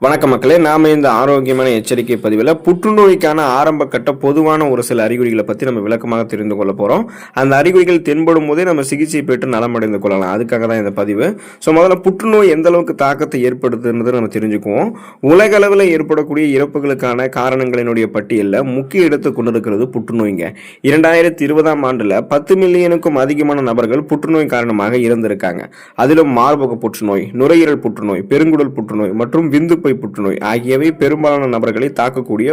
வணக்கம் மக்களே, நாம இந்த ஆரோக்கியமான எச்சரிக்கை பதிவில் புற்றுநோய்க்கான ஆரம்ப கட்ட பொதுவான ஒரு சில அறிகுறிகளை பற்றி நம்ம விளக்கமாக தெரிந்து கொள்ள போகிறோம். அந்த அறிகுறிகள் தென்படும் போதே நம்ம சிகிச்சை பெற்று நலமடைந்து கொள்ளலாம். அதுக்காக தான் இந்த பதிவு. முதல்ல புற்றுநோய் எந்த அளவுக்கு தாக்கத்தை ஏற்படுத்துன்றது நம்ம தெரிஞ்சுக்குவோம். உலக அளவில் ஏற்படக்கூடிய இறப்புகளுக்கான காரணங்களினுடைய பட்டியலில் முக்கிய இடத்தை கொண்டிருக்கிறது புற்றுநோய்ங்க. 2020ஆம் ஆண்டில் 10 மில்லியனுக்கும் அதிகமான நபர்கள் புற்றுநோய் காரணமாக இறந்திருக்காங்க. அதிலும் மார்பக புற்றுநோய், நுரையீரல் புற்றுநோய், பெருங்குடல் புற்றுநோய் மற்றும் விந்து புற்றுநோய் ஆகியவை பெரும்பாலான நபர்களை தாக்கக்கூடிய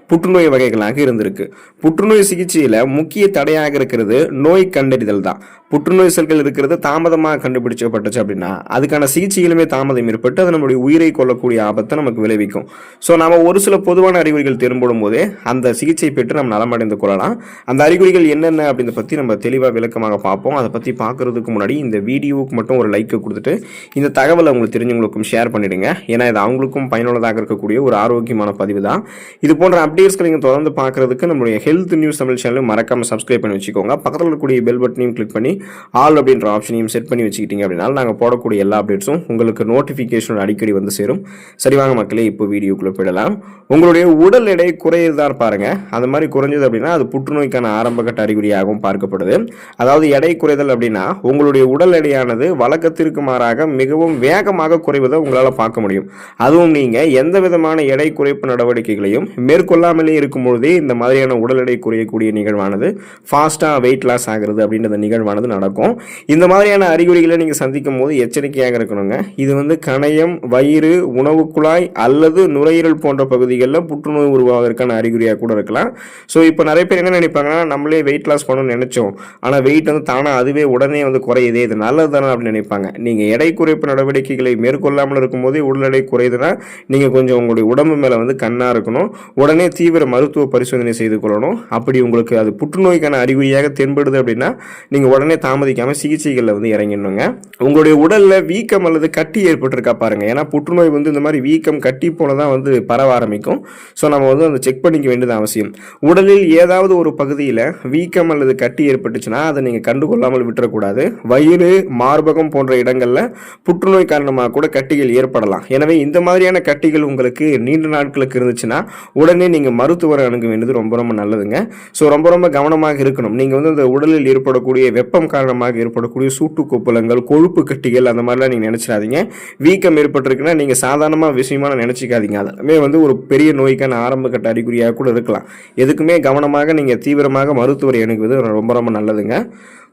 புற்றுநோய் வகைகளாக இருந்திருக்கு. புற்றுநோய் சிகிச்சையில முக்கிய தடையாக இருக்கிறது நோய் கண்டறிதல் தான். புற்றுநோய் செல்கள் இருக்கிறது தாமதமாக கண்டுபிடிக்கப்பட்டுச்சு அப்படின்னா அதுக்கான சிகிச்சையிலுமே தாமதம் ஏற்பட்டு அது நம்முடைய உயிரை கொள்ளக்கூடிய ஆபத்தை நமக்கு விளைவிக்கும். நாம ஒரு சில பொதுவான அறிகுறிகள் தென்படும் போதே அந்த சிகிச்சை பெற்று நம்ம நலமடைந்து கொள்ளலாம். அந்த அறிகுறிகள் என்னென்ன அப்படின்றத பத்தி நம்ம தெளிவாக விளக்கமாக பார்ப்போம். அதை பத்தி பார்க்கறதுக்கு முன்னாடி இந்த வீடியோவுக்கு மட்டும் ஒரு லைக் கொடுத்துட்டு இந்த தகவலை உங்களுக்கு தெரிஞ்சவங்களுக்கும் ஷேர் பண்ணிடுங்க. ஏன்னா இது அவங்களுக்கும் பயனுள்ளதாக இருக்கக்கூடிய ஒரு ஆரோக்கியமான பதிவு தான். இது போன்ற அப்டேட்ஸ்களை நீங்கள் தொடர்ந்து பார்க்கறதுக்கு நம்மளுடைய ஹெல்த் நியூஸ் தமிழ் சேனல் மறக்காம சப்ஸ்கிரைப் பண்ணி வச்சுக்கோங்க. பக்கத்தில் இருக்கக்கூடிய பெல் பட்டனையும் கிளிக் பண்ணி ஆல் அப்படின்ற ஆப்ஷனையும் செட் பண்ணி வச்சுக்கிட்டீங்க அப்படின்னா நாங்கள் போடக்கூடிய எல்லா அப்டேட்ஸும் உங்களுக்கு நோட்டிஃபிகேஷன் அடிக்கடி வந்து சேரும். சரிவாங்க மக்களே, இப்போ வீடியோக்குள்ள போயிடலாம். உங்களுடைய உடல் எடை குறையதான் பாருங்க. அந்த மாதிரி குறைஞ்சது அப்படின்னா அது புற்றுநோய்க்கான ஆரம்பகட்ட அறிகுறியாகவும் பார்க்கப்படுது. அதாவது எடை குறைதல் அப்படின்னா உங்களுடைய உடல் எடையானது வழக்கத்திற்கு மாறாக மிகவும் வேகமாக குறைவதை உங்களால் பார்க்க முடியும். அதுவும் நீங்க எந்த விதமான எடை குறைப்பு நடவடிக்கைகளையும் மேற்கொள்ளாமலே இருக்கும் பொழுதே இந்த மாதிரியான உடல் எடை குறையக்கூடிய நிகழ்வானது ஃபாஸ்டா வெயிட் லாஸ் ஆகிறது அப்படின்ற நிகழ்வானது நடக்கும். இந்த மாதிரியான அறிகுறிகளை நீங்க சந்திக்கும் போது எச்சரிக்கையாக இருக்கணுங்க. இது கணையம், வயிறு, உணவு குழாய் அல்லது நுரையீரல் போன்ற பகுதிகளில் புற்றுநோய் உருவாவதற்கான அறிகுறியாக கூட இருக்கலாம். இப்போ நிறைய பேர் என்ன நினைப்பாங்கன்னா, நம்மளே வெயிட் லாஸ் பண்ணணும்னு நினைச்சோம், ஆனால் வெயிட் தானா அதுவே உடனே குறையுதே, இது நல்லது தானே அப்படின்னு நினைப்பாங்க. நீங்க எடை குறைப்பு நடவடிக்கைகளை மேற்கொள்ளாமல் இருக்கும் போதே உடல் எடை குறையுதுன்னா நீங்க கொஞ்சம் உங்களுடைய உடம்பு மேல கண்ணா இருக்கணும். உடனே தீவிர மருத்துவ பரிசோதனை செய்து கொள்ளணும். அப்படி உங்களுக்கு அது புற்றுநோய்க்கான அறிகுறியாக தென்படுது அப்படின்னா நீங்க உடனே தாமதிக்காம சிகிச்சைகள்ல இறங்கிடணுங்க. உங்களுடைய உடல்ல வீக்கம் அல்லது கட்டி ஏற்பட்டிருக்கா பாருங்க. ஏன்னா புற்றுநோய் இந்த மாதிரி வீக்கம் கட்டி போலதான் பரவ ஆரம்பிக்கும். நம்ம அந்த செக் பண்ணிக்க வேண்டியது அவசியம். உடலில் ஏதாவது ஒரு பகுதியில் வீக்கம் அல்லது கட்டி ஏற்பட்டுச்சுன்னா அதை நீங்க கண்டுகொள்ளாமல் விட்டுறக்கூடாது. வயிறு, மார்பகம் போன்ற இடங்கள்ல புற்றுநோய் காரணமாக கூட கட்டிகள் ஏற்படலாம். எனவே இந்த மாதிரியான கட்டிகள் உங்களுக்கு நீண்ட நாட்களுக்கு இருந்துச்சுன்னா உடனே நீங்க மருத்துவரை அணுக வேண்டியது ரொம்ப ரொம்ப நல்லதுங்க. ரொம்ப கவனமாக இருக்கணும். நீங்க இந்த உடலில் ஏற்படக்கூடிய வெப்பம் காரணமாக ஏற்படக்கூடிய சூட்டு கொப்பளங்கள், கொழுப்பு கட்டிகள் அந்த மாதிரிலாம் நீங்க நினைச்சிடாதீங்க. வீக்கம் ஏற்பட்டிருக்குன்னா நீங்க சாதாரணமா விஷயமா நினைச்சிக்காதீங்க. அதுமே ஒரு பெரிய நோய்க்கான ஆரம்ப கட்ட அறிகுறியாக கூட இருக்கலாம். எதுக்குமே கவனமாக நீங்க தீவிரமாக மருத்துவரை அணுகுவது ரொம்ப ரொம்ப நல்லதுங்க.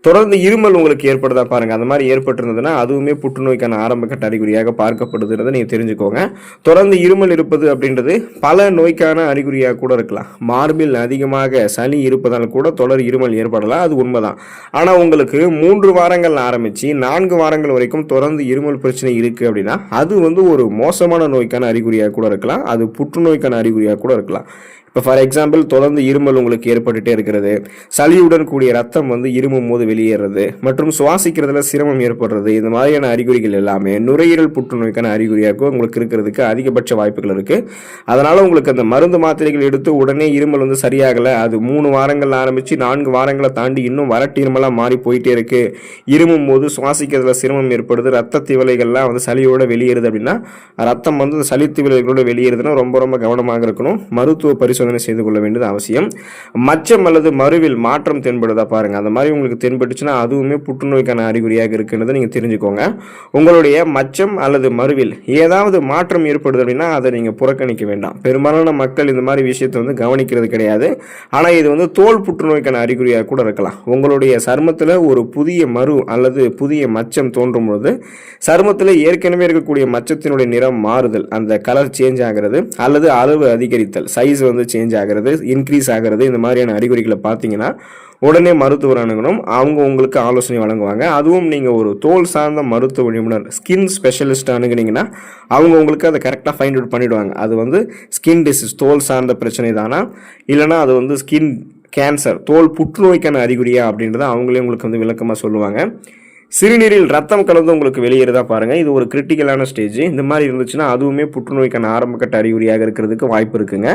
தொடர்ந்து இருமல் உங்களுக்கு ஏற்படுதா பாருங்க. அந்த மாதிரி ஏற்பட்டிருந்ததுன்னா அதுவுமே புற்றுநோய்க்கான ஆரம்ப கட்ட அறிகுறியாக பார்க்கப்படுதுன்றதை நீங்க தெரிஞ்சுக்கோங்க. தொடர்ந்து இருமல் இருப்பது அப்படின்றது பல நோய்க்கான அறிகுறியாக கூட இருக்கலாம். மார்பில் அதிகமாக சளி இருப்பதால் கூட தொடர் இருமல் ஏற்படலாம், அது உண்மைதான். ஆனா உங்களுக்கு 3 வாரங்கள் ஆரம்பிச்சு 4 வாரங்கள் வரைக்கும் தொடர்ந்து இருமல் பிரச்சனை இருக்கு அப்படின்னா அது ஒரு மோசமான நோய்க்கான அறிகுறியாக கூட இருக்கலாம். அது புற்றுநோய்க்கான அறிகுறியாக கூட இருக்கலாம். இப்போ ஃபார் எக்ஸாம்பிள் தொடர்ந்து இருமல் உங்களுக்கு ஏற்பட்டுட்டே இருக்கிறது, சளியுடன் கூடிய ரத்தம் இருமும் போது வெளியேறது மற்றும் சுவாசிக்கிறதுல சிரமம் ஏற்படுறது, இந்த மாதிரியான அறிகுறிகள் எல்லாமே நுரையீரல் புற்றுநோய்க்கான அறிகுறியாக உங்களுக்கு இருக்கிறதுக்கு அதிகபட்ச வாய்ப்புகள் இருக்கு. அதனால உங்களுக்கு அந்த மருந்து மாத்திரைகள் எடுத்து உடனே இருமல் சரியாகலை, அது 3 வாரங்கள் ஆரம்பிச்சு 4 வாரங்களை தாண்டி இன்னும் வறட்டு இருமலா மாறி போயிட்டே இருக்கு, இருமும் போது சுவாசிக்கிறதுல சிரமம் ஏற்படுது, ரத்த திவலைகள்லாம் சளியோட வெளியேறுது அப்படின்னா ரத்தம் சளி திவலைகளோட வெளியேறுதுன்னா ரொம்ப ரொம்ப கவனமாக இருக்கணும். மருத்துவ பரிசோதனை செய்து கொள்ள வேண்டியது அவசியம். மச்சம் அல்லது மருவில் மாற்றம் தென்படுதா பாருங்க. அந்த மாதிரி உங்களுக்கு தென்பட்டுச்சுன்னா அதுவுமே புற்றுநோய்க்கான அறிகுறியாக இருக்குன்றதை நீங்க தெரிஞ்சுக்கோங்க. உங்களுடைய மச்சம் அல்லது மருவில் ஏதாவது மாற்றம் ஏற்படுது அப்படின்னா அதை நீங்க புறக்கணிக்க வேண்டாம். பெரும்பாலான மக்கள் இந்த மாதிரி விஷயத்தை கவனிக்கிறது கிடையாது. ஆனா இது தோல் புற்றுநோய்க்கான அறிகுறியாக கூட இருக்கலாம். உங்களுடைய சருமத்துல ஒரு புதிய மரு அல்லது புதிய மச்சம் தோன்றும் பொழுது சருமத்துல ஏற்கனவே இருக்கக்கூடிய மச்சத்தினுடைய நிறம் மாறுதல், அந்த கலர் சேஞ்ச் ஆகிறது அல்லது அளவு அதிகரித்தல், சைஸ் சேஞ்ச் ஆகிறது, இன்க்ரீஸ் ஆகிறது, இந்த மாதிரியான அறிகுறிகளை பார்த்தீங்கன்னா உடனே மருத்துவர் அணுகணும். அவங்க உங்களுக்கு ஆலோசனை வழங்குவாங்க. அதுவும் நீங்க ஒரு தோல் சார்ந்த மருத்துவ நிபுணர், ஸ்கின் ஸ்பெஷலிஸ்ட் அணுகுனீங்கன்னா அவங்க உங்களுக்கு அதை கரெக்டாக ஃபைண்ட் அவுட் பண்ணிடுவாங்க. அது ஸ்கின் டிசீஸ், தோல் சார்ந்த பிரச்சனை தானா இல்லைனா அது ஸ்கின் கேன்சர், தோல் புற்றுநோய்க்கான அறிகுறியா அப்படின்றத அவங்களே உங்களுக்கு விளக்கமாக சொல்லுவாங்க. சிறுநீரில் ரத்தம் கலந்து உங்களுக்கு வெளியேறதா பாருங்க, இது ஒரு கிரிட்டிக்கலான ஸ்டேஜ். இந்த மாதிரி இருந்துச்சுன்னா அதுவுமே புற்றுநோய்க்கான ஆரம்பகட்ட அறிகுறியாக இருக்கிறதுக்கு வாய்ப்பு இருக்குங்க.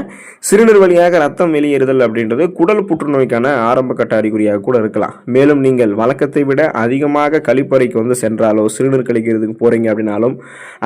சிறுநீர் வழியாக ரத்தம் வெளியேறுதல் அப்படின்றது குடல் புற்றுநோய்க்கான ஆரம்பகட்ட அறிகுறியாக கூட இருக்கலாம். மேலும் நீங்கள் வழக்கத்தை விட அதிகமாக கழிப்பறைக்கு சென்றாலோ, சிறுநீர் கழிக்கிறதுக்கு போறீங்க அப்படின்னாலும்,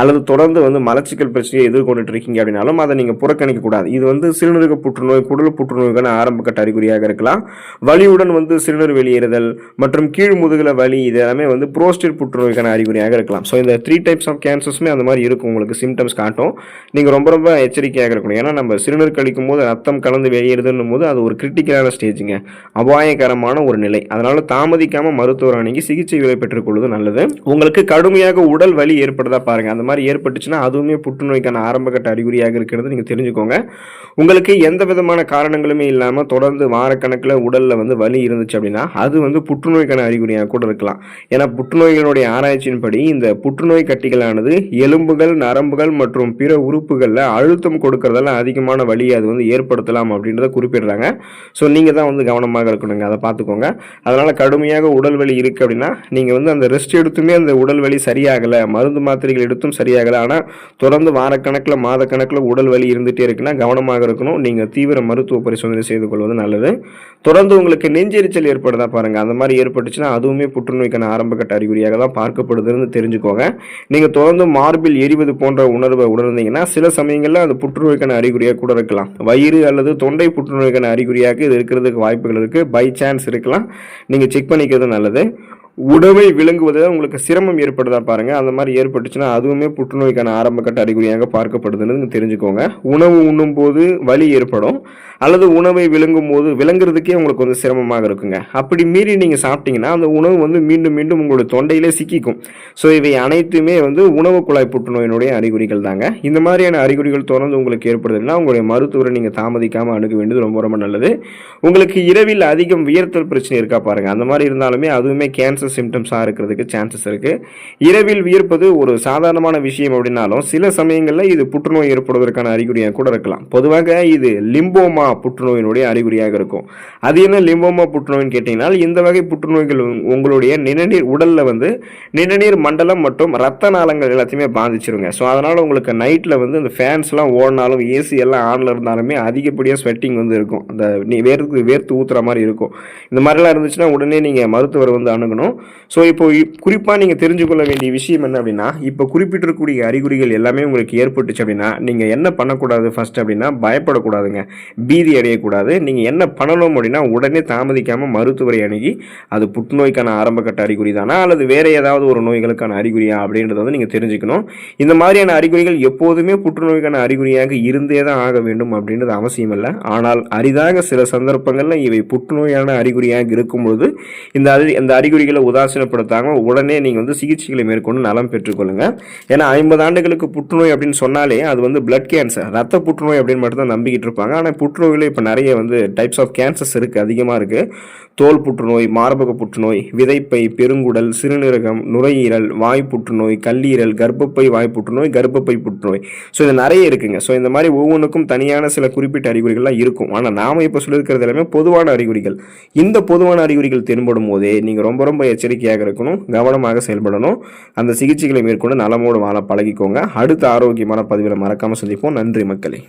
அல்லது தொடர்ந்து மலச்சிக்கல் பிரச்சனையை எதிர்கொண்டுட்டு இருக்கீங்க அப்படின்னாலும் அதை நீங்க புறக்கணிக்க கூடாது. இது சிறுநீரக புற்றுநோய், குடல் புற்றுநோய்க்கான ஆரம்பகட்ட அறிகுறியாக இருக்கலாம். வலியுடன் சிறுநீர் வெளியேறுதல் மற்றும் கீழ் முதுகுல வலி, இது எல்லாமே புரோஸ்டேட் புற்றுநோய்க்கான அறிகுறியாக இருக்கலாம். ஸோ இந்த 3 டைப்ஸ் ஆஃப் கேன்சர்ஸுமே அந்த மாதிரி இருக்கும், உங்களுக்கு சிம்டம்ஸ் காட்டும். நீங்கள் ரொம்ப ரொம்ப எச்சரிக்கையாக இருக்கணும். ஏன்னா நம்ம சிறுநீர் கழிக்கும் போது ரத்தம் கலந்து வெளியேறுதுன்னும் போது அது ஒரு கிரிட்டிக்கலான ஸ்டேஜுங்க, அபாயகரமான ஒரு நிலை. அதனால தாமதிக்காமல் மருத்துவர் அணுகி சிகிச்சைகளை பெற்றுக்கொள்வது நல்லது. உங்களுக்கு கடுமையாக உடல் வலி ஏற்படுதா பாருங்க, அந்த மாதிரி ஏற்பட்டுச்சுன்னா அதுவுமே புற்றுநோய்க்கான ஆரம்பகட்ட அறிகுறியாக இருக்கிறது நீங்கள் தெரிஞ்சுக்கோங்க. உங்களுக்கு எந்த விதமான காரணங்களுமே இல்லாமல் தொடர்ந்து வாரக்கணக்கில் உடலில் வலி இருந்துச்சு அப்படின்னா அது புற்றுநோய்க்கான அறிகுறியாக கூட இருக்கலாம். ஏன்னா புற்றுநோய்களுடைய ஆராய்ச்சியின்படி இந்த புற்றுநோய் கட்டிகளானது எலும்புகள், நரம்புகள் மற்றும் பிற உறுப்புகளில் அழுத்தம் கொடுக்கறதால அதிகமான வலியை அது ஏற்படுத்தலாம் அப்படின்றத குறிப்பிடுறாங்க. ஸோ நீங்கள் தான் கவனமாக இருக்கணுங்க, அதை பார்த்துக்கோங்க. அதனால் கடுமையாக உடல் வலி இருக்குது அப்படின்னா நீங்கள் அந்த ரெஸ்ட் எடுத்துமே அந்த உடல் வலி சரியாகலை, மருந்து மாத்திரைகள் எடுத்தும் சரியாகலை, ஆனால் தொடர்ந்து வாரக்கணக்கில் மாதக்கணக்கில் உடல் வலி இருந்துகிட்டே இருக்குன்னா கவனமாக இருக்கணும். நீங்கள் தீவிர மருத்துவ பரிசோதனை செய்து கொள்வது நல்லது. தொடர்ந்து உங்களுக்கு நெஞ்செரிச்சல் ஏற்படுதா பாருங்கள், அந்த மாதிரி ஏற்பட்டுச்சுன்னா அதுவுமே புற்றுநோய்க்கான ஆரம்பகட்ட அறிகுறியாக தான் பார்க்கப்படுதுன்னு தெரிஞ்சுக்கோங்க. நீங்கள் தொடர்ந்து மார்பில் எரிவது போன்ற உணர்வை உணர்ந்தீங்கன்னா சில சமயங்களில் அது புற்றுநோய்க்கான அறிகுறியாக கூட இருக்கலாம். வயிறு அல்லது தொண்டை புற்றுநோய்க்கான அறிகுறியாக இது இருக்கிறதுக்கு வாய்ப்புகள் இருக்குது. பை சான்ஸ் இருக்கலாம், நீங்கள் செக் பண்ணிக்கிறது நல்லது. உணவை விளங்குவதில் உங்களுக்கு சிரமம் ஏற்படுதா பாருங்க, அந்த மாதிரி ஏற்பட்டுச்சுன்னா அதுவுமே புற்றுநோய்க்கான ஆரம்பகட்ட அறிகுறியாக பார்க்கப்படுதுன்னு தெரிஞ்சுக்கோங்க. உணவு உண்ணும் போது வலி ஏற்படும், அல்லது உணவை விளங்கும் போது விளங்குறதுக்கே உங்களுக்கு சிரமமாக இருக்குங்க. அப்படி மீறி நீங்கள் சாப்பிட்டீங்கன்னா அந்த உணவு மீண்டும் மீண்டும் உங்களுடைய தொண்டையிலே சிக்கிக்கும். ஸோ இவை அனைத்துமே உணவு குழாய் புற்றுநோயினுடைய அறிகுறிகள் தாங்க. இந்த மாதிரியான அறிகுறிகள் தொடர்ந்து உங்களுக்கு ஏற்படுதுன்னா உங்களுடைய மருத்துவரை நீங்கள் தாமதிக்காமல் அணுக வேண்டியது ரொம்ப ரொம்ப நல்லது. உங்களுக்கு இரவில் அதிகம் வியர்த்தல் பிரச்சனை இருக்கா பாருங்க, அந்த மாதிரி இருந்தாலுமே அதுவுமே கேன்சர் சிம்டம்ஸாக இருக்கிறதுக்கு சான்சஸ் இருக்கு. இரவில் வியர்ப்பது ஒரு சாதாரணமான விஷயம் அப்படின்னாலும் சில சமயங்களில் இது புற்றுநோய் ஏற்படுவதற்கான அறிகுறியாக கூட இருக்கலாம். பொதுவாக இது லிம்போமா புற்றுநோயினுடைய அறிகுறியாக இருக்கும். அது என்ன லிம்போமா புற்றுநோய்னு கேட்டீங்கன்னா, இந்த வகை புற்றுநோய்கள் உங்களுடைய நிணநீர் உடல்ல நிணநீர் மண்டலம் மற்றும் ரத்த நாளங்கள் எல்லாத்தையுமே பாதிச்சிருங்க. ஸோ அதனால உங்களுக்கு நைட்டில் இந்த ஃபேன்ஸ்லாம் ஓடினாலும் ஏசி எல்லாம் ஆனில் இருந்தாலுமே அதிகப்படியாக ஸ்வெட்டிங் இருக்கும், அந்த வேர்த்து ஊத்துற மாதிரி இருக்கும். இந்த மாதிரிலாம் இருந்துச்சுன்னா உடனே நீங்கள் மருத்துவர் அணுகணும். ஸோ இப்போ குறிப்பாக நீங்கள் தெரிஞ்சுக்கொள்ள வேண்டிய விஷயம் என்ன அப்படின்னா, இப்போ குறிப்பிட்டிருக்கக்கூடிய அறிகுறிகள் எல்லாமே உங்களுக்கு ஏற்பட்டுச்சு அப்படின்னா நீங்கள் என்ன பண்ணக்கூடாது ஃபர்ஸ்ட் அப்படின்னா, பயப்படக்கூடாதுங்க, பீதி அடையக்கூடாது. நீங்கள் என்ன பண்ணணும் அப்படின்னா உடனே தாமதிக்காமல் மருத்துவரை அணுகி அது புற்றுநோய்க்கான ஆரம்பகட்ட அறிகுறி தானா அல்லது வேற ஏதாவது ஒரு நோய்களுக்கான அறிகுறியா அப்படின்றத நீங்கள் தெரிஞ்சுக்கணும். இந்த மாதிரியான அறிகுறிகள் எப்போதுமே புற்றுநோய்க்கான அறிகுறியாக இருந்தே தான் ஆக வேண்டும் அப்படின்றது அவசியம் இல்லை. ஆனால் அரிதாக சில சந்தர்ப்பங்களில் இவை புற்றுநோயான அறிகுறியாக இருக்கும்பொழுது இந்த அறிகுறிகளை உதாசீனப்படுத்தாமல் உடனே நீங்கள் சிகிச்சைகளை மேற்கொண்டு நலம் பெற்றுக்கொள்ளுங்க. ஏன்னா 50 ஆண்டுகளுக்கு புற்றுநோய் அப்படின்னு சொன்னாலே அது பிளட் கேன்சர், ரத்த புற்றுநோய் அப்படின்னு மட்டும் தான் நம்பிக்கிட்டு இருப்பாங்க. ஆனால் புற்றுநோயில் இப்போ நிறைய டைப்ஸ் ஆஃப் கேன்சர்ஸ் இருக்குது, அதிகமாக இருக்குது. தோல் புற்றுநோய், மார்பக புற்றுநோய், விதைப்பை, பெருங்குடல், சிறுநீரகம், நுரையீரல், வாய் புற்றுநோய், கல்லீரல், கர்ப்பப்பை வாய் புற்றுநோய், கர்ப்பப்பை புற்றுநோய். ஸோ இது நிறைய இருக்குங்க. ஸோ இந்த மாதிரி ஒவ்வொன்றுக்கும் தனியான சில குறிப்பிட்ட அறிகுறிகள்லாம் இருக்கும். ஆனால் நாம இப்போ சொல்லியிருக்கிறது எல்லாமே பொதுவான அறிகுறிகள். இந்த பொதுவான அறிகுறிகள் தென்படும் போதே நீங்கள் ரொம்ப ரொம்ப எச்சரிக்கையாக இருக்கணும், கவனமாக செயல்படணும். அந்த சிகிச்சைகளை மேற்கொண்டு நலமோடு வாழ பழகிக்கோங்க. அடுத்த ஆரோக்கியமான பதிவில் மறக்காமல் சந்திப்போம். நன்றி மக்களே.